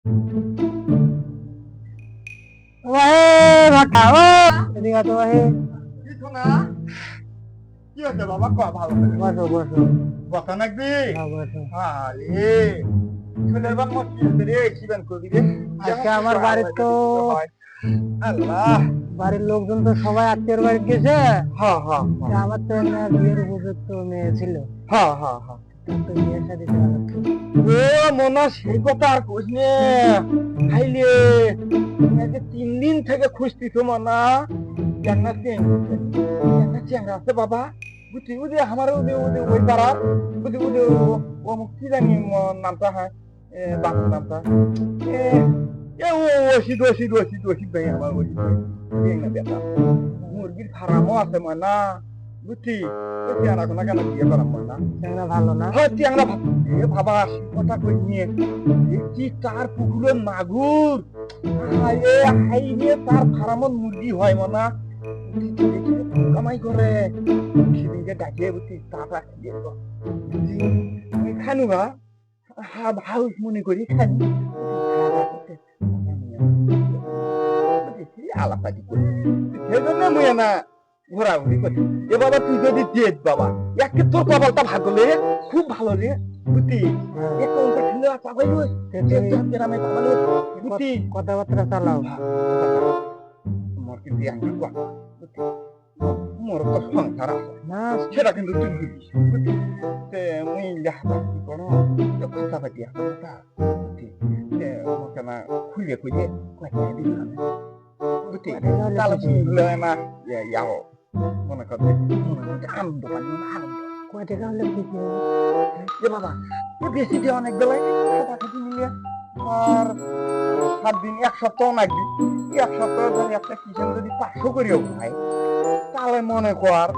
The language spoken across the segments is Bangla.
কি হচ্ছে বাবা? ভালো বসো বসো। বসা নাকি? আজকে আমার বাড়ির তো আল্লাহ বাড়ির লোকজন তো সবাই আত্মীয়র বাড়ি গেছে। আমার তো বিয়ের উপযুক্ত মেয়ে ছিল। তো বিয়ে শাদী মনে সেই কথা আর কইস নে। খাইলে 3 দিন থেকে খুঁজতিস মনা চেংরা আছে বাবা। বুঝছি বুঝি আমার ওই পাড়ার বুঝি বুঝি ও কি জানি নামটা হয় বাবুর নামটা ভাই আমার মুরগির ফার্মও আছে ময়না বুঝছি। চেংরা কোনা কেন বিয়ে করাম ময়না? চেংরা ভালো না? হ্যাঁ চেংরা ভাবা কথা কই নিয়ে দেখছি তার পুকুরের মাগুর তার ফার্মত মুরগি হয় মনা কামাই করে সেদিনকে ডাকিয়ে বুঝছি তারপর খানু বা হাউস মনে করি খানি আলাপাতি করি সেজন্য মুয়ে না ঘোরাঘুরি করছি। এ বাবা তুই যদি দেখ বাবা একে তোর কপালটা ভালো রে, খুব ভালো রে বুঝতি। কথাবার্তা চালাও মোর কিন্তু মোর তো সংসার আছে না, সেটা কিন্তু তুই বুঝিস বুঝতি। মুই লেখাপাতি করো কথাবার্তি আছে মোকে না খুঁজে খুঁজে কথা দিবি বুঝতি। তাহলে না ইয়াও মনে করতে আনন্দ পানি আনন্দ কয় টাকা হলে দিতে হবে বাবা? বেশি দিয়ে অনেক বেলায় খাটাখাটি মিলিয়ে আর 7 দিন 1 সপ্তাহ লাগবে। 1 সপ্তাহ ধরে একটা কিষেন যদি 500 করিও ভাই তাহলে মনে কর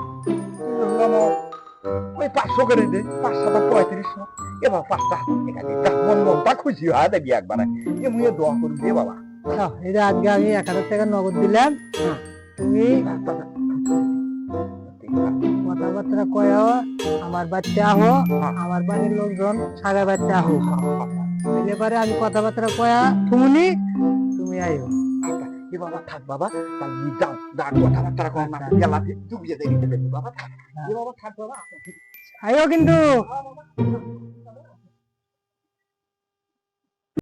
ওই 500 করে দে 500 3500 এবার 5টা টাকা দিতে মন মনটা খুশি হয় দেখবি একবার। এ মুয়ে দোয়া করবি দে বাবা। এই যে আজকে আমি 1000 টাকা নগদ দিলাম, তুমি কথাবার্তা কয় আমার বাচ্চা আহো, আমার বাড়ির লোকজন সাগা বাচ্চা আহো এলে পারে আমি কথাবার্তা কয়া তুমি তুমি আইও। বাবা থাক বাবা তাহলে যাও কথাবার্তা কয় না গেলা ডুবিয়ে দেবি বাবা থাক বাবা থাক বাবা আইও কিন্তু।